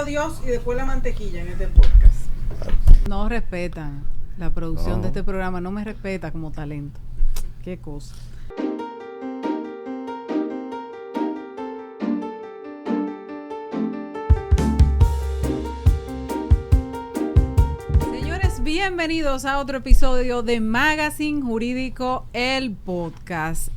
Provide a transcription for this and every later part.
Dios y después la mantequilla en este podcast. No respetan la producción de este programa, no me respeta como talento. Qué cosa. Señores, bienvenidos a otro episodio de Magazine Jurídico, el podcast.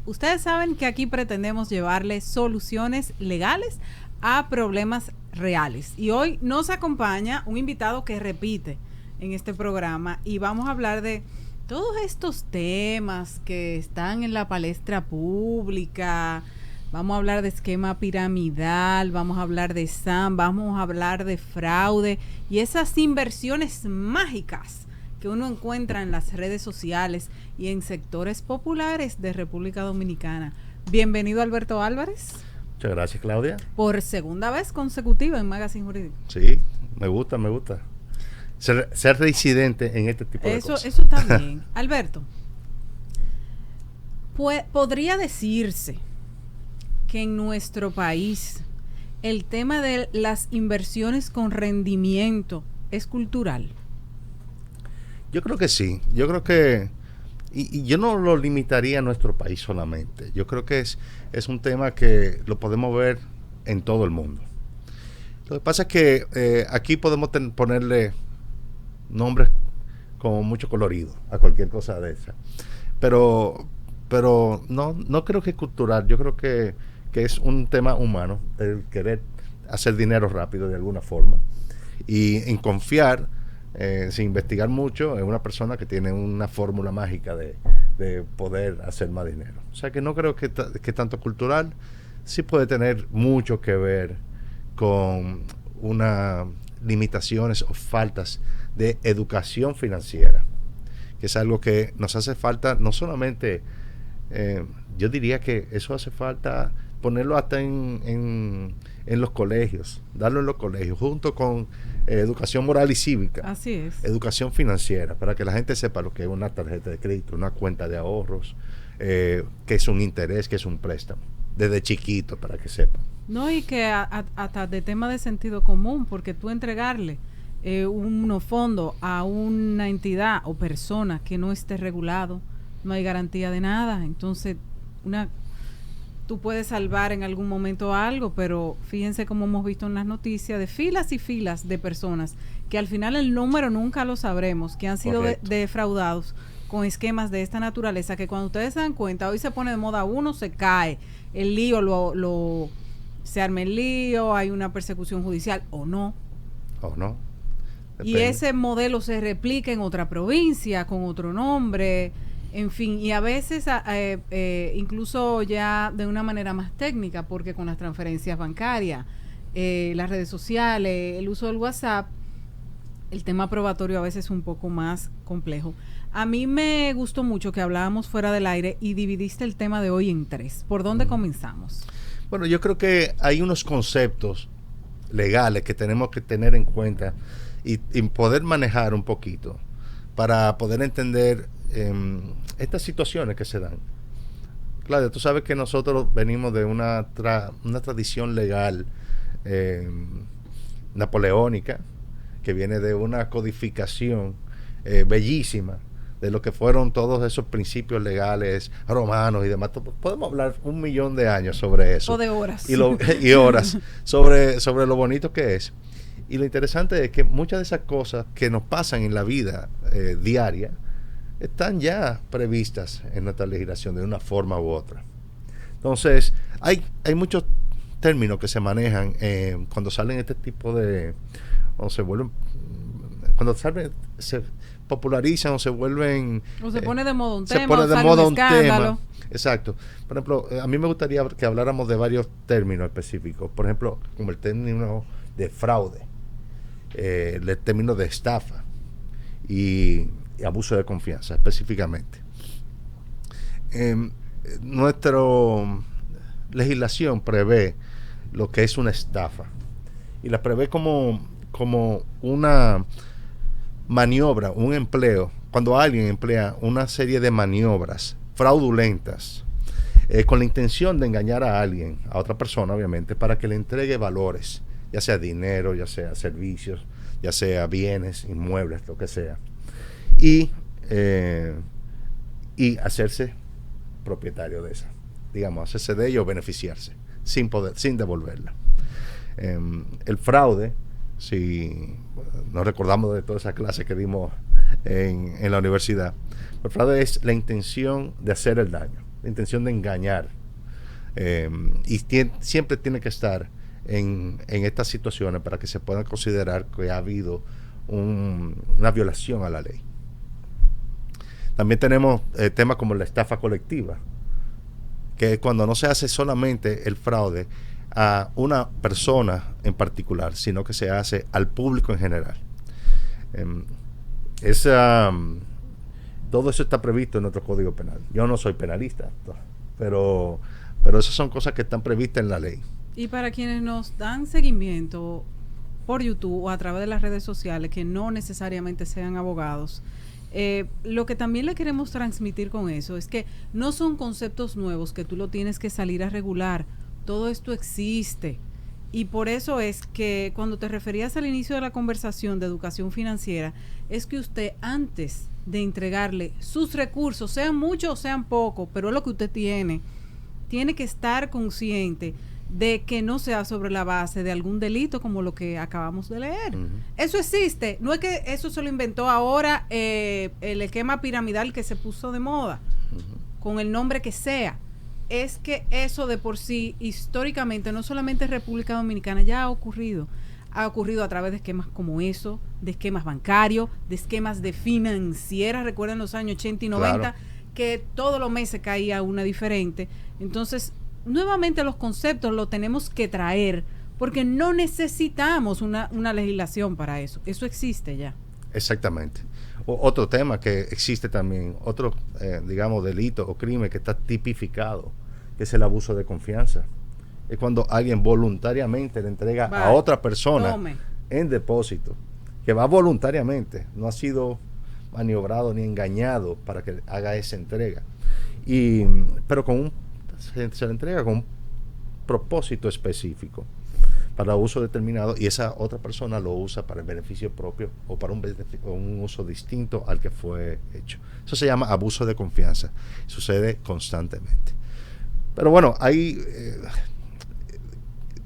Ustedes saben que aquí pretendemos llevarles soluciones legales a problemas reales. Y hoy nos acompaña un invitado que repite en este programa y vamos a hablar de todos estos temas que están en la palestra pública. Vamos a hablar de esquema piramidal, vamos a hablar de SAM, vamos a hablar de fraude y esas inversiones mágicas que uno encuentra en las redes sociales y en sectores populares de República Dominicana. Bienvenido, Alberto Álvarez. Muchas gracias, Claudia. Por segunda vez consecutiva en Magazine Jurídico. Sí, me gusta. Ser residente en este tipo de cosas. Eso está bien. Alberto, podría decirse que en nuestro país el tema de las inversiones con rendimiento es cultural. Yo creo que sí. Yo creo que y yo no lo limitaría a nuestro país solamente. Yo creo que es un tema que lo podemos ver en todo el mundo. Lo que pasa es que aquí podemos ponerle nombres como mucho colorido a cualquier cosa de esa. Pero no creo que es cultural. Yo creo que es un tema humano, el querer hacer dinero rápido de alguna forma y en confiar sin investigar mucho en una persona que tiene una fórmula mágica de poder hacer más dinero. O sea que no creo que tanto cultural. Sí puede tener mucho que ver con unas limitaciones o faltas de educación financiera, que es algo que nos hace falta, no solamente, yo diría que eso hace falta ponerlo hasta en los colegios, darlo en los colegios, junto con educación moral y cívica. Así es. Educación financiera, para que la gente sepa lo que es una tarjeta de crédito, una cuenta de ahorros, que es un interés, que es un préstamo, desde chiquito, para que sepan. No, y que hasta de tema de sentido común, porque tú entregarle unos fondos a una entidad o persona que no esté regulado, no hay garantía de nada. Entonces, tú puedes salvar en algún momento algo, pero fíjense cómo hemos visto en las noticias de filas y filas de personas que al final el número nunca lo sabremos, que han sido defraudados con esquemas de esta naturaleza, que cuando ustedes se dan cuenta, hoy se pone de moda uno, se cae, el lío se arma el lío, hay una persecución judicial o no. ¿O no? Y Depende. ese modelo se replica en otra provincia, con otro nombre, en fin, y a veces incluso ya de una manera más técnica, porque con las transferencias bancarias, las redes sociales, el uso del WhatsApp, el tema probatorio a veces es un poco más complejo. A mí me gustó mucho que hablábamos fuera del aire y dividiste el tema de hoy en 3. ¿Por dónde comenzamos? Bueno, yo creo que hay unos conceptos legales que tenemos que tener en cuenta y poder manejar un poquito para poder entender estas situaciones que se dan. Claudia, tú sabes que nosotros venimos de una tradición legal napoleónica, que viene de una codificación bellísima de lo que fueron todos esos principios legales romanos y demás. Podemos hablar 1.000.000 de años sobre eso. O de horas. Y horas sobre lo bonito que es. Y lo interesante es que muchas de esas cosas que nos pasan en la vida diaria están ya previstas en nuestra legislación de una forma u otra. Entonces, hay muchos términos que se manejan cuando salen este tipo de... cuando se popularizan o se vuelven... O se pone de moda un tema, se pone o de sale moda un un escándalo. tema. Exacto. Por ejemplo, a mí me gustaría que habláramos de varios términos específicos. Por ejemplo, como el término de fraude, el término de estafa y abuso de confianza específicamente. Nuestra legislación prevé lo que es una estafa y la prevé como una maniobra, un empleo, cuando alguien emplea una serie de maniobras fraudulentas con la intención de engañar a alguien, a otra persona obviamente, para que le entregue valores ya sea dinero, ya sea servicios, ya sea bienes, inmuebles, lo que sea, y hacerse propietario de esa, digamos, hacerse de ello o beneficiarse sin devolverla. El fraude, si nos recordamos de toda esa clase que dimos en la universidad, el fraude es la intención de hacer el daño, la intención de engañar, y siempre tiene que estar en estas situaciones para que se pueda considerar que ha habido una violación a la ley. También tenemos temas como la estafa colectiva, que es cuando no se hace solamente el fraude a una persona en particular, sino que se hace al público en general. Todo eso está previsto en nuestro Código Penal. Yo no soy penalista, pero esas son cosas que están previstas en la ley. Y para quienes nos dan seguimiento por YouTube o a través de las redes sociales, que no necesariamente sean abogados, lo que también le queremos transmitir con eso es que no son conceptos nuevos que tú lo tienes que salir a regular. Todo esto existe. Y por eso es que cuando te referías al inicio de la conversación de educación financiera, es que usted, antes de entregarle sus recursos, sean muchos o sean pocos, pero es lo que usted tiene que estar consciente de que no sea sobre la base de algún delito como lo que acabamos de leer. Uh-huh. Eso existe. No es que eso se lo inventó ahora el esquema piramidal que se puso de moda, uh-huh, con el nombre que sea. Es que eso de por sí, históricamente, no solamente en República Dominicana, ya ha ocurrido. Ha ocurrido a través de esquemas como eso, de esquemas bancarios, de esquemas de financieras. Recuerden los años 80 y 90, claro, que todos los meses caía una diferente. Entonces, nuevamente los conceptos los tenemos que traer, porque no necesitamos una legislación para eso. Eso existe ya. Exactamente. Otro tema que existe también, otro, digamos, delito o crimen que está tipificado, que es el abuso de confianza. Es cuando alguien voluntariamente le entrega a otra persona en depósito, que va voluntariamente, no ha sido maniobrado ni engañado para que haga esa entrega. Pero se le entrega con un propósito específico, para uso determinado, y esa otra persona lo usa para el beneficio propio o para un uso distinto al que fue hecho. Eso se llama abuso de confianza. Sucede constantemente. Pero bueno, ahí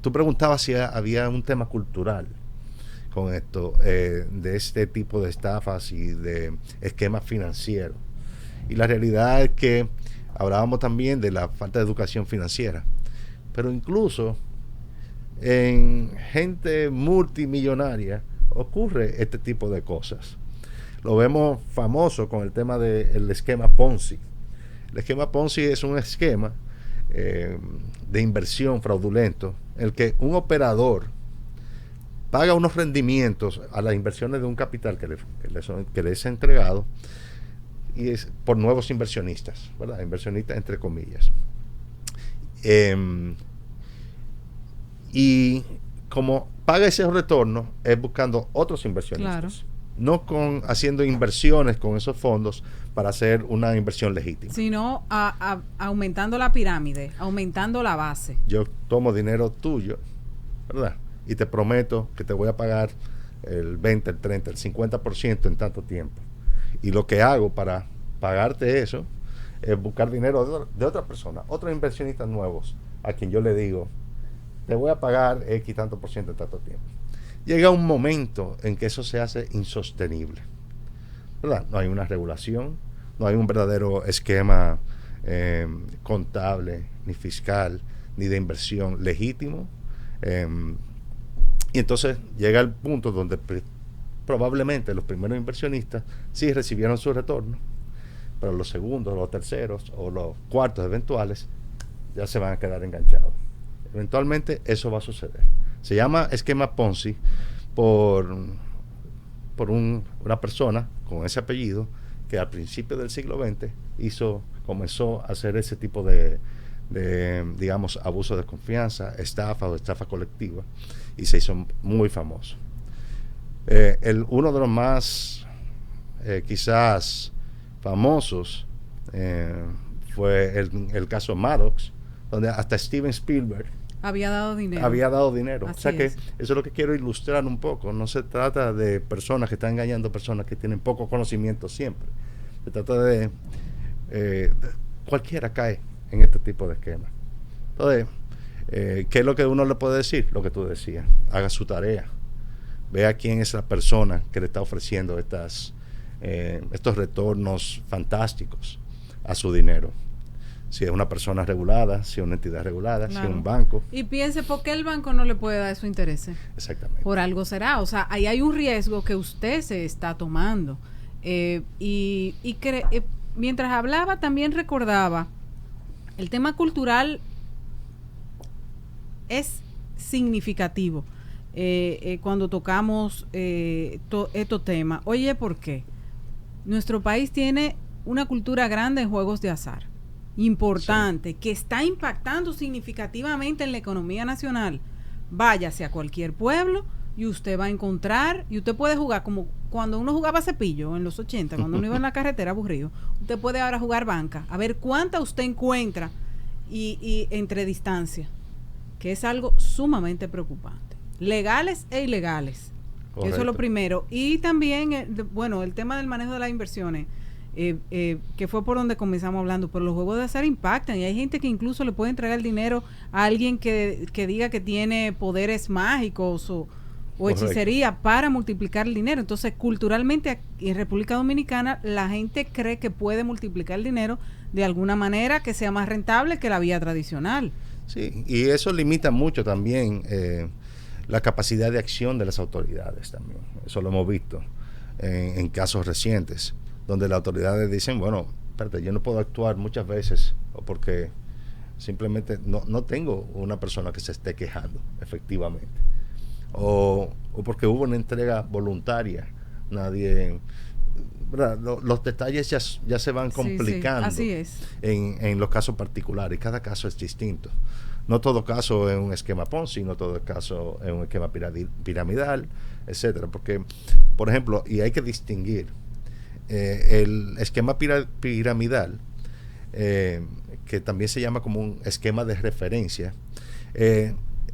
tú preguntabas si había un tema cultural con esto, de este tipo de estafas y de esquemas financieros. Y la realidad es que hablábamos también de la falta de educación financiera, pero incluso en gente multimillonaria ocurre este tipo de cosas. Lo vemos famoso con el tema del esquema Ponzi. El esquema Ponzi es un esquema de inversión fraudulento en el que un operador paga unos rendimientos a las inversiones de un capital que le es entregado, y es por nuevos inversionistas, ¿verdad? Inversionistas entre comillas. Y como paga ese retorno, es buscando otros inversionistas. Claro. No haciendo inversiones con esos fondos para hacer una inversión legítima. Sino aumentando la pirámide, aumentando la base. Yo tomo dinero tuyo, ¿verdad? Y te prometo que te voy a pagar el 20, el 30, el 50% en tanto tiempo. Y lo que hago para pagarte eso es buscar dinero de otra persona, otros inversionistas nuevos, a quien yo le digo, te voy a pagar X tanto por ciento en tanto tiempo. Llega un momento en que eso se hace insostenible, ¿verdad? No hay una regulación, no hay un verdadero esquema contable, ni fiscal, ni de inversión legítimo. Y entonces llega el punto donde probablemente los primeros inversionistas sí recibieron su retorno, pero los segundos, los terceros o los cuartos eventuales ya se van a quedar enganchados. Eventualmente eso va a suceder. Se llama esquema Ponzi por una persona con ese apellido que al principio del siglo XX comenzó a hacer ese tipo de digamos, abuso de confianza, estafa o estafa colectiva, y se hizo muy famoso. Uno de los más quizás famosos fue el caso Maddox, donde hasta Steven Spielberg Había dado dinero. Había dado dinero. Así o sea que es. eso es lo que quiero ilustrar un poco. No se trata de personas que están engañando a personas que tienen poco conocimiento siempre. Se trata de cualquiera cae en este tipo de esquemas. Entonces, ¿qué es lo que uno le puede decir? Lo que tú decías, haga su tarea, vea quién es la persona que le está ofreciendo estos retornos fantásticos a su dinero. Si es una persona regulada, si es una entidad regulada, Claro. si es un banco. Y piense, ¿por qué el banco no le puede dar su interés? Exactamente. Por algo será. O sea, ahí hay un riesgo que usted se está tomando. Mientras hablaba, también recordaba, el tema cultural es significativo cuando tocamos estos temas. Oye, ¿por qué? Nuestro país tiene una cultura grande en juegos de azar, importante, sí, que está impactando significativamente en la economía nacional. Váyase a cualquier pueblo y usted va a encontrar, y usted puede jugar como cuando uno jugaba cepillo en los 80, cuando uno iba en la carretera aburrido. Usted puede ahora jugar banca, a ver cuánta usted encuentra y entre distancia, que es algo sumamente preocupante. Legales e ilegales. Correcto. Eso es lo primero. Y también, el tema del manejo de las inversiones, que fue por donde comenzamos hablando, pero los juegos de azar impactan y hay gente que incluso le puede entregar el dinero a alguien que diga que tiene poderes mágicos o hechicería para multiplicar el dinero. Entonces, culturalmente en República Dominicana la gente cree que puede multiplicar el dinero de alguna manera que sea más rentable que la vía tradicional. Sí, y eso limita mucho también la capacidad de acción de las autoridades también. Eso lo hemos visto en casos recientes, donde las autoridades dicen, bueno, espérate, yo no puedo actuar muchas veces o porque simplemente no tengo una persona que se esté quejando efectivamente, o porque hubo una entrega voluntaria. Nadie, ¿verdad? Los detalles ya se van complicando. Sí, así es. En los casos particulares. Cada caso es distinto. No todo caso es un esquema Ponzi, no todo caso es un esquema piramidal, etcétera. Porque, por ejemplo, y hay que distinguir el esquema piramidal, que también se llama como un esquema de referencia,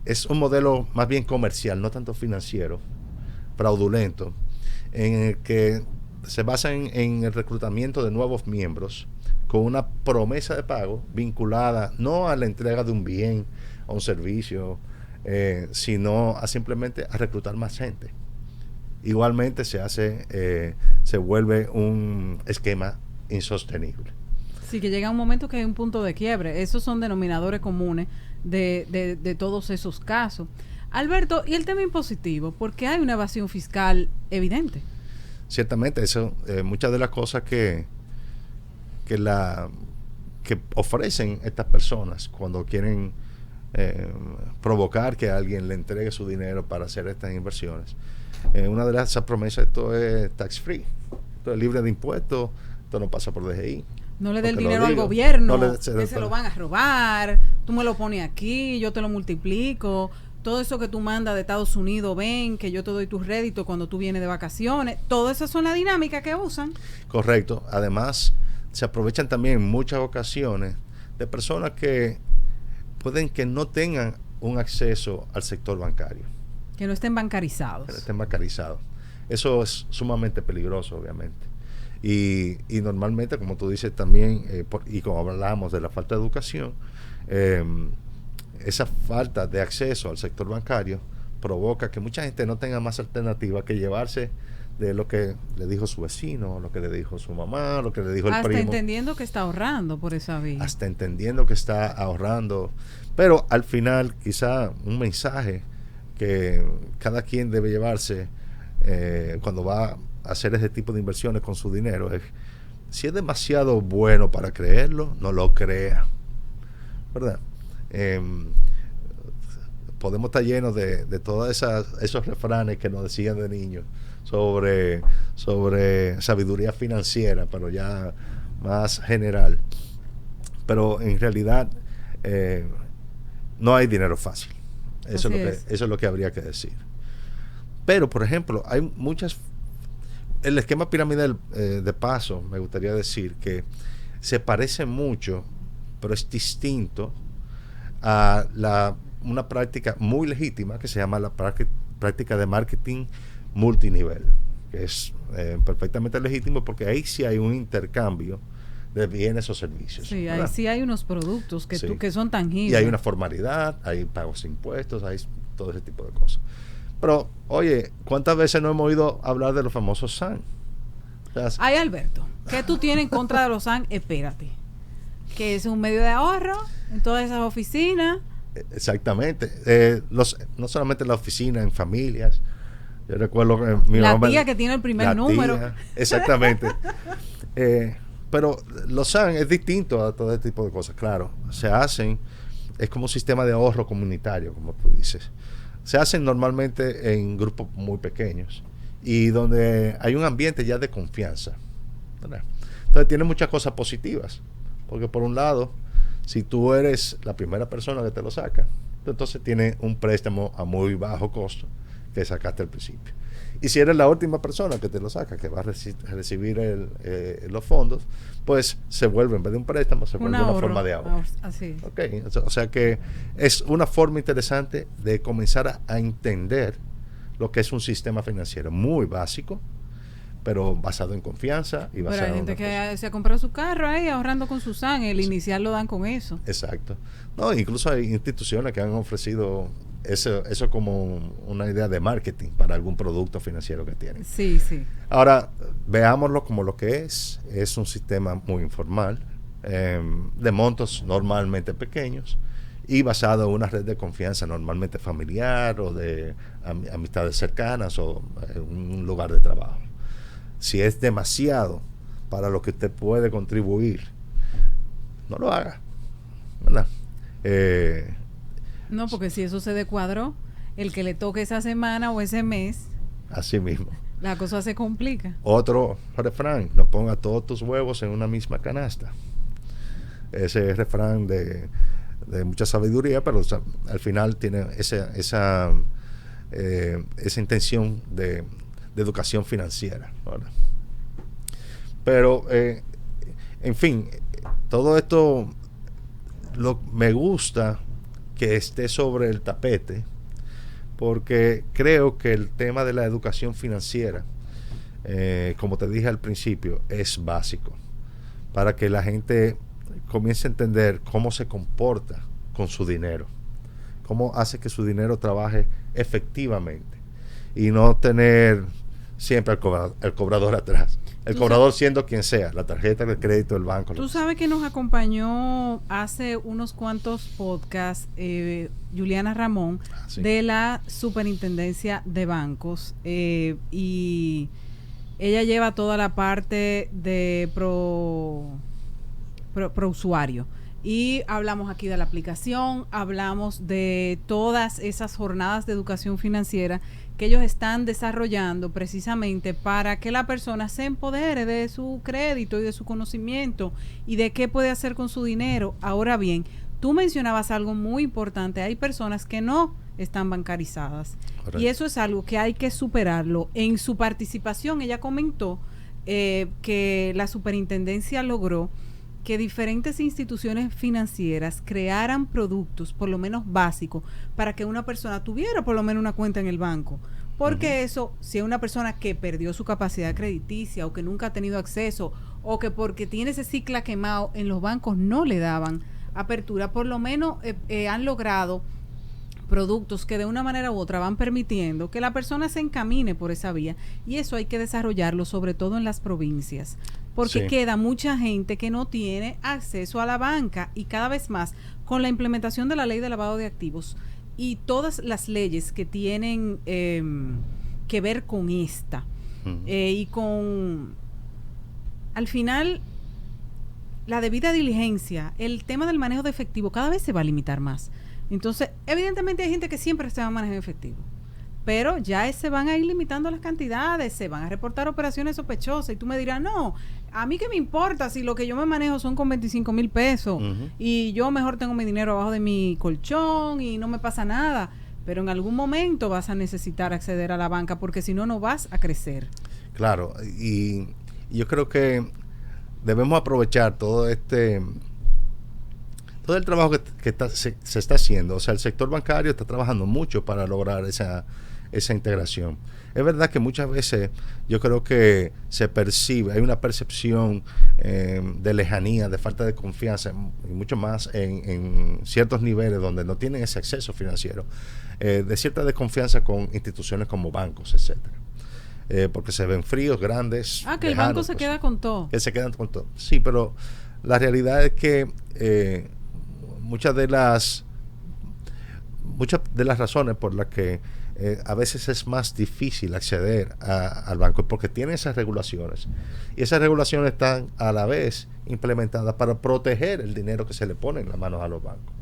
es un modelo más bien comercial, no tanto financiero, fraudulento, en el que se basa en el reclutamiento de nuevos miembros con una promesa de pago vinculada no a la entrega de un bien o un servicio, sino a simplemente a reclutar más gente. Igualmente se vuelve un esquema insostenible. Sí, que llega un momento que hay un punto de quiebre. Esos son denominadores comunes de todos esos casos. Alberto, ¿y el tema impositivo? Porque hay una evasión fiscal evidente. Ciertamente, eso, muchas de las cosas que ofrecen estas personas cuando quieren provocar que alguien le entregue su dinero para hacer estas inversiones, una de esas promesas, esto es tax free, esto es libre de impuestos, esto no pasa por DGI. No le dé el dinero al gobierno, que se lo van a robar, tú me lo pones aquí, yo te lo multiplico, todo eso que tú mandas de Estados Unidos, ven, que yo te doy tus réditos cuando tú vienes de vacaciones, todas esas son las dinámicas que usan. Correcto, además se aprovechan también en muchas ocasiones de personas que pueden que no tengan un acceso al sector bancario. Que no estén bancarizados. Que no estén bancarizados. Eso es sumamente peligroso, obviamente. Y normalmente, como tú dices también, y como hablábamos de la falta de educación, esa falta de acceso al sector bancario provoca que mucha gente no tenga más alternativa que llevarse de lo que le dijo su vecino, lo que le dijo su mamá, lo que le dijo el primo. Hasta entendiendo que está ahorrando por esa vía. Hasta entendiendo que está ahorrando. Pero al final, quizá un mensaje que cada quien debe llevarse cuando va a hacer ese tipo de inversiones con su dinero es: si es demasiado bueno para creerlo, no lo crea, ¿verdad? Podemos estar llenos de todos esos refranes que nos decían de niños sobre sabiduría financiera, pero ya más general. Pero en realidad no hay dinero fácil. Eso es lo que habría que decir. Pero, por ejemplo, hay muchas... El esquema piramidal, de paso, me gustaría decir que se parece mucho, pero es distinto a la una práctica muy legítima que se llama la práctica de marketing multinivel, que es perfectamente legítimo porque ahí sí hay un intercambio de bienes o servicios. Sí, ¿verdad? ahí sí hay unos productos que, Sí. que son tangibles. Y hay una formalidad, hay pagos de impuestos, hay todo ese tipo de cosas. Pero, oye, ¿cuántas veces no hemos oído hablar de los famosos SAN? O sea, Ay, Alberto, ¿qué tú tienes en contra de los SAN? Espérate. Que es un medio de ahorro en todas esas oficinas. exactamente. No solamente en la oficina, en familias. Yo recuerdo que mi La mamá... tía que tiene el primer la número. tía, exactamente. Pero los SAN es distinto a todo este tipo de cosas. Claro, se hacen, es como un sistema de ahorro comunitario, como tú dices. Se hacen normalmente en grupos muy pequeños y donde hay un ambiente ya de confianza, ¿verdad? Entonces tiene muchas cosas positivas, porque por un lado, si tú eres la primera persona que te lo saca, entonces tiene un préstamo a muy bajo costo que sacaste al principio. Y si eres la última persona que te lo saca, que va a recibir los fondos, pues se vuelve, en vez de un préstamo, se vuelve una forma de ahorro. Así. Okay. O sea que es una forma interesante de comenzar a entender lo que es un sistema financiero muy básico, pero basado en confianza y basado Pero hay gente en que se ha comprado su carro ahí ahorrando con su SAN. El inicial lo dan con eso. Exacto. No, incluso hay instituciones que han ofrecido eso como una idea de marketing para algún producto financiero que tienen. Sí, sí. Ahora, veámoslo como lo que es. Es un sistema muy informal, de montos normalmente pequeños y basado en una red de confianza normalmente familiar o de amistades cercanas o un lugar de trabajo. Si es demasiado para lo que usted puede contribuir, no lo haga, ¿verdad? No, porque si eso se descuadró, el que le toque esa semana o ese mes, Así mismo. la cosa se complica. Otro refrán: no ponga todos tus huevos en una misma canasta. Ese refrán de mucha sabiduría, pero al final tiene esa intención de educación financiera, ¿verdad? Pero en fin, todo esto me gusta que esté sobre el tapete, porque creo que el tema de la educación financiera, como te dije al principio, es básico para que la gente comience a entender cómo se comporta con su dinero, cómo hace que su dinero trabaje efectivamente y no tener siempre el cobrador atrás. El cobrador siendo quien sea, la tarjeta de crédito, el banco. Tú sabes que nos acompañó hace unos cuantos podcasts Juliana Ramón, sí, de la Superintendencia de Bancos, y ella lleva toda la parte de pro usuario. Y hablamos aquí de la aplicación, hablamos de todas esas jornadas de educación financiera que ellos están desarrollando precisamente para que la persona se empodere de su crédito y de su conocimiento y de qué puede hacer con su dinero. Ahora bien, tú mencionabas algo muy importante: hay personas que no están bancarizadas. Correcto. Y eso es algo que hay que superarlo. En su participación ella comentó que la superintendencia logró que diferentes instituciones financieras crearan productos, por lo menos básicos, para que una persona tuviera por lo menos una cuenta en el banco. Porque eso, si es una persona que perdió su capacidad crediticia o que nunca ha tenido acceso o que porque tiene ese cicla quemado en los bancos no le daban apertura, por lo menos han logrado productos que de una manera u otra van permitiendo que la persona se encamine por esa vía, y eso hay que desarrollarlo sobre todo en las provincias, porque queda mucha gente que no tiene acceso a la banca, y cada vez más con la implementación de la ley de lavado de activos y todas las leyes que tienen que ver con esta y con al final la debida diligencia, el tema del manejo de efectivo cada vez se va a limitar más. Entonces, evidentemente hay gente que siempre se va a manejar efectivo, pero ya se van a ir limitando las cantidades, se van a reportar operaciones sospechosas, y tú me dirás, no, a mí qué me importa si lo que yo me manejo son con 25,000 pesos y yo mejor tengo mi dinero abajo de mi colchón y no me pasa nada. Pero en algún momento vas a necesitar acceder a la banca, porque si no, no vas a crecer. Claro, y yo creo que debemos aprovechar toda esta todo el trabajo se está haciendo, o sea, el sector bancario está trabajando mucho para lograr esa integración. Es verdad que muchas veces yo creo que se percibe, hay una percepción de lejanía, de falta de confianza, y mucho más en ciertos niveles donde no tienen ese acceso financiero, de cierta desconfianza con instituciones como bancos, etcétera. Porque se ven fríos, grandes. Que lejanos, el banco se queda con todo. Que se quedan con todo. Sí, pero la realidad es que muchas de las razones por las que a veces es más difícil acceder al banco es porque tiene esas regulaciones, y esas regulaciones están a la vez implementadas para proteger el dinero que se le pone en las manos a los bancos.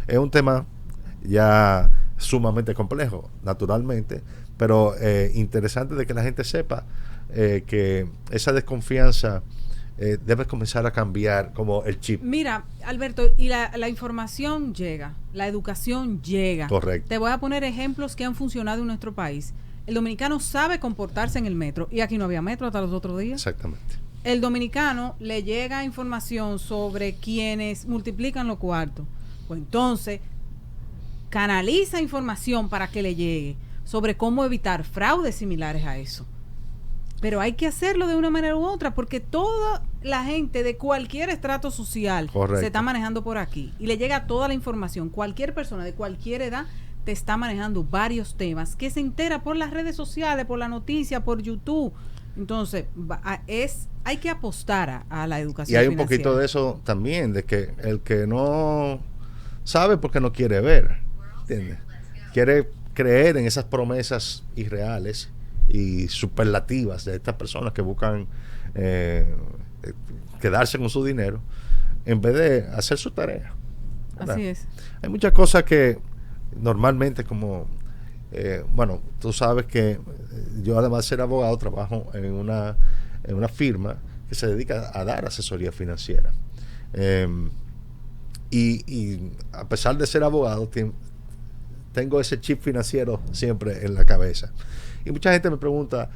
Es un tema ya sumamente complejo, naturalmente, pero interesante de que la gente sepa que esa desconfianza debe comenzar a cambiar como el chip. Mira, Alberto, y la información llega, la educación llega. Correcto. Te voy a poner ejemplos que han funcionado en nuestro país. El dominicano sabe comportarse en el metro, y aquí no había metro hasta los otros días. Exactamente. El dominicano le llega información sobre quienes multiplican los cuartos. Pues entonces, canaliza información para que le llegue sobre cómo evitar fraudes similares a eso. Pero hay que hacerlo de una manera u otra, porque toda la gente de cualquier estrato social se está manejando por aquí y le llega toda la información. Cualquier persona de cualquier edad te está manejando varios temas que se entera por las redes sociales, por la noticia, por YouTube. Entonces, hay que apostar a la educación financiera. Y hay un financiera. poquito de eso también, de que el que no sabe porque no quiere ver, ¿entiendes? Quiere creer en esas promesas irreales y superlativas de estas personas que buscan quedarse con su dinero en vez de hacer su tarea, ¿verdad? Así es. Hay muchas cosas que normalmente como bueno, tú sabes que yo, además de ser abogado, trabajo en una firma que se dedica a dar asesoría financiera, y a pesar de ser abogado tengo ese chip financiero siempre en la cabeza. Y mucha gente me pregunta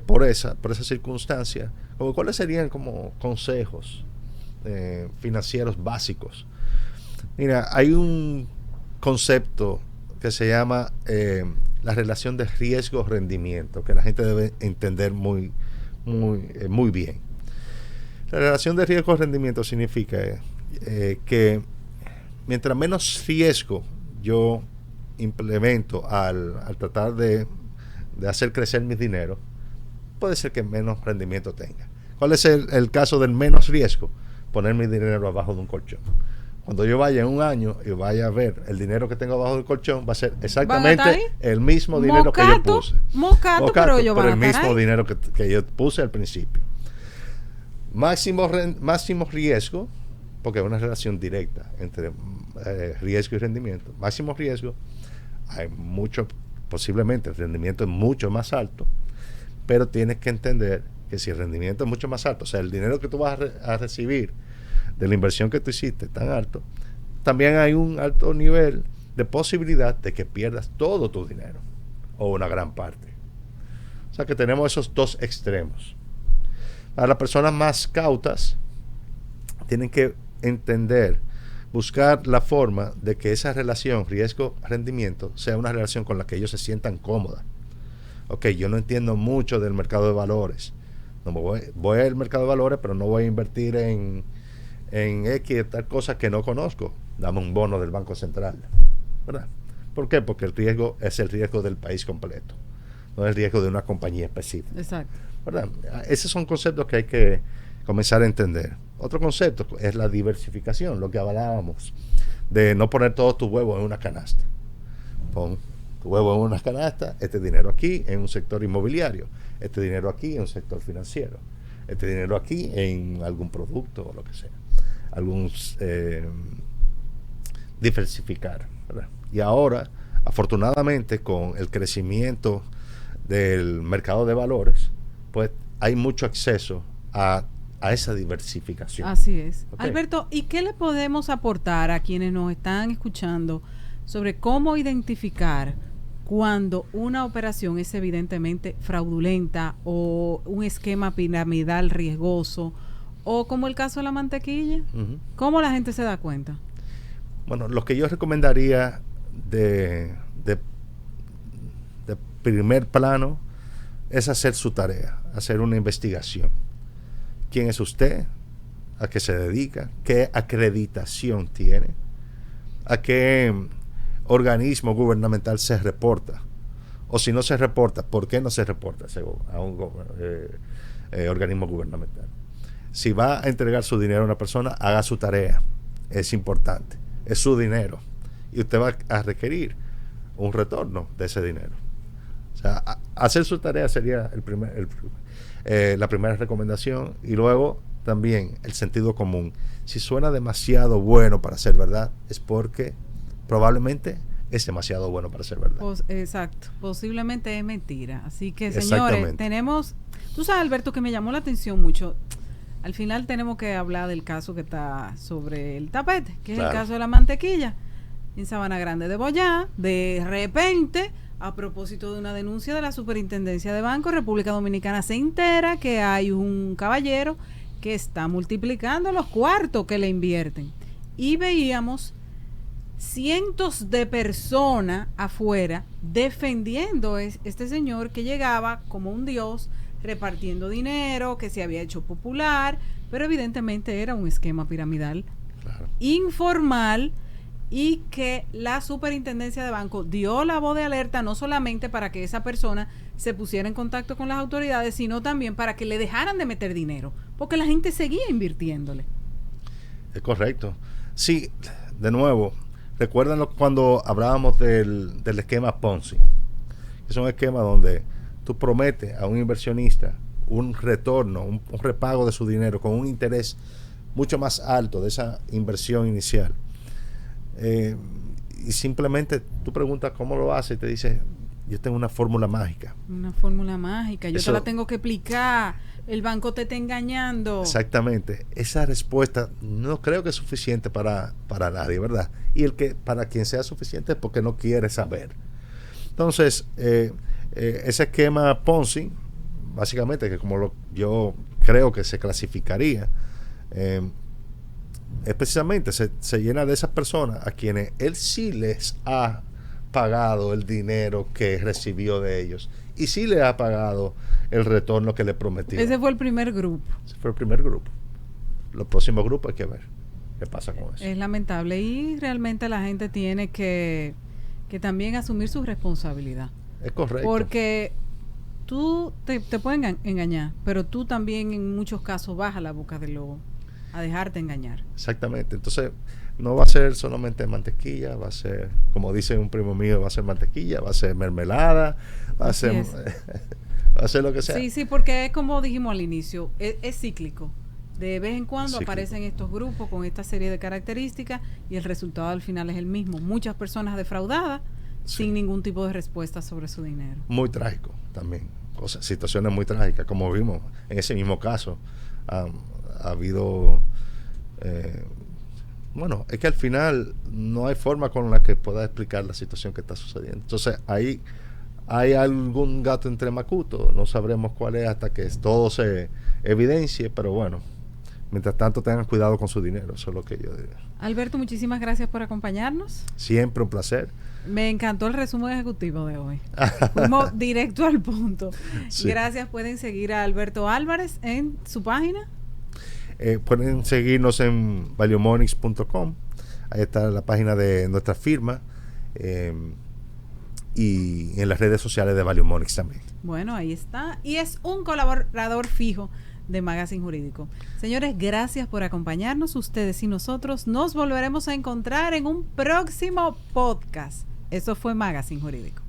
por esa circunstancia, como cuáles serían como consejos financieros básicos. Mira, hay un concepto que se llama la relación de riesgo-rendimiento, que la gente debe entender muy bien. La relación de riesgo-rendimiento significa que mientras menos riesgo yo implemento al tratar de hacer crecer mi dinero, puede ser que menos rendimiento tenga. ¿Cuál es el caso del menos riesgo? Poner mi dinero abajo de un colchón. Cuando yo vaya en un año y vaya a ver el dinero que tengo abajo del colchón, va a ser exactamente el mismo dinero que yo puse. Mocato, pero el mismo dinero que yo puse al principio. Máximo riesgo, porque es una relación directa entre riesgo y rendimiento. Máximo riesgo, hay posiblemente el rendimiento es mucho más alto, pero tienes que entender que si el rendimiento es mucho más alto, o sea, el dinero que tú vas a recibir de la inversión que tú hiciste tan alto, también hay un alto nivel de posibilidad de que pierdas todo tu dinero o una gran parte. O sea que tenemos esos dos extremos. Para las personas más cautas, tienen que entender, buscar la forma de que esa relación riesgo-rendimiento sea una relación con la que ellos se sientan cómodas. Ok, yo no entiendo mucho del mercado de valores. No voy al mercado de valores, pero no voy a invertir en X tal cosa que no conozco. Dame un bono del Banco Central, ¿verdad? ¿Por qué? Porque el riesgo es el riesgo del país completo, no es el riesgo de una compañía específica. Exacto. ¿Verdad? Esos son conceptos que hay que comenzar a entender. Otro concepto es la diversificación, lo que hablábamos, de no poner todos tus huevos en una canasta. Pon tu huevo en una canasta, este dinero aquí en un sector inmobiliario, este dinero aquí en un sector financiero, este dinero aquí en algún producto o lo que sea. Diversificar, ¿verdad? Y ahora, afortunadamente, con el crecimiento del mercado de valores, pues hay mucho acceso a esa diversificación. Así es. Okay. Alberto, ¿y qué le podemos aportar a quienes nos están escuchando sobre cómo identificar cuando una operación es evidentemente fraudulenta o un esquema piramidal riesgoso, o como el caso de la mantequilla? Uh-huh. ¿Cómo la gente se da cuenta? Bueno, lo que yo recomendaría de primer plano es hacer su tarea, hacer una investigación. ¿Quién es usted? ¿A qué se dedica? ¿Qué acreditación tiene? ¿A qué organismo gubernamental se reporta? O si no se reporta, ¿por qué no se reporta a un organismo gubernamental? Si va a entregar su dinero a una persona, haga su tarea. Es importante. Es su dinero. Y usted va a requerir un retorno de ese dinero. O sea, hacer su tarea sería la primera recomendación. Y luego también el sentido común. Si suena demasiado bueno para ser verdad, es porque probablemente es demasiado bueno para ser verdad. Exacto. Posiblemente es mentira. Así que, señores, tenemos... Tú sabes, Alberto, que me llamó la atención mucho. Al final tenemos que hablar del caso que está sobre el tapete, que es el caso de la mantequilla en Sabana Grande de Boyá. De repente, a propósito de una denuncia de la Superintendencia de Banco, República Dominicana se entera que hay un caballero que está multiplicando los cuartos que le invierten. Y veíamos cientos de personas afuera defendiendo este señor que llegaba como un dios, repartiendo dinero, que se había hecho popular, pero evidentemente era un esquema piramidal, informal, y que la Superintendencia de Banco dio la voz de alerta no solamente para que esa persona se pusiera en contacto con las autoridades, sino también para que le dejaran de meter dinero, porque la gente seguía invirtiéndole. Es correcto. Sí, de nuevo, recuerdan cuando hablábamos del esquema Ponzi. Es un esquema donde tú prometes a un inversionista un retorno, un repago de su dinero con un interés mucho más alto de esa inversión inicial. Y simplemente tú preguntas cómo lo hace y te dice, yo tengo una fórmula mágica. Una fórmula mágica, yo te la tengo que explicar, el banco te está engañando. Exactamente, esa respuesta no creo que es suficiente para nadie, ¿verdad? Y para quien sea suficiente es porque no quiere saber. Entonces, ese esquema Ponzi, básicamente, que como yo creo que se clasificaría, es precisamente se llena de esas personas a quienes él sí les ha pagado el dinero que recibió de ellos y sí le ha pagado el retorno que le prometió. Ese fue el primer grupo. Ese fue el primer grupo. Los próximos grupos hay que ver qué pasa con eso. Es lamentable y realmente la gente tiene que también asumir su responsabilidad. Es correcto. Porque tú te pueden engañar, pero tú también en muchos casos vas a la boca del lobo a dejarte engañar. Exactamente. Entonces, no va a ser solamente mantequilla, va a ser, como dice un primo mío, va a ser mantequilla, va a ser mermelada, va a ser lo que sea. Sí, porque es como dijimos al inicio, es cíclico. De vez en cuando aparecen estos grupos con esta serie de características y el resultado al final es el mismo. Muchas personas defraudadas sin ningún tipo de respuesta sobre su dinero. Muy trágico también. Situaciones muy trágicas, como vimos en ese mismo caso. Ha habido bueno, es que al final no hay forma con la que pueda explicar la situación que está sucediendo. Entonces ahí hay algún gato entre macutos, no sabremos cuál es hasta que todo se evidencie, pero bueno, mientras tanto tengan cuidado con su dinero, eso es lo que yo diría. Alberto, muchísimas gracias por acompañarnos. Siempre un placer. Me encantó el resumen ejecutivo de hoy. Fuimos directo al punto. Sí. Gracias. Pueden seguir a Alberto Álvarez en su página. Pueden seguirnos en valuemonix.com. Ahí está la página de nuestra firma. Y en las redes sociales de Value Monix también. Bueno, ahí está. Y es un colaborador fijo de Magazine Jurídico. Señores, gracias por acompañarnos. Ustedes y nosotros nos volveremos a encontrar en un próximo podcast. Eso fue Magazine Jurídico.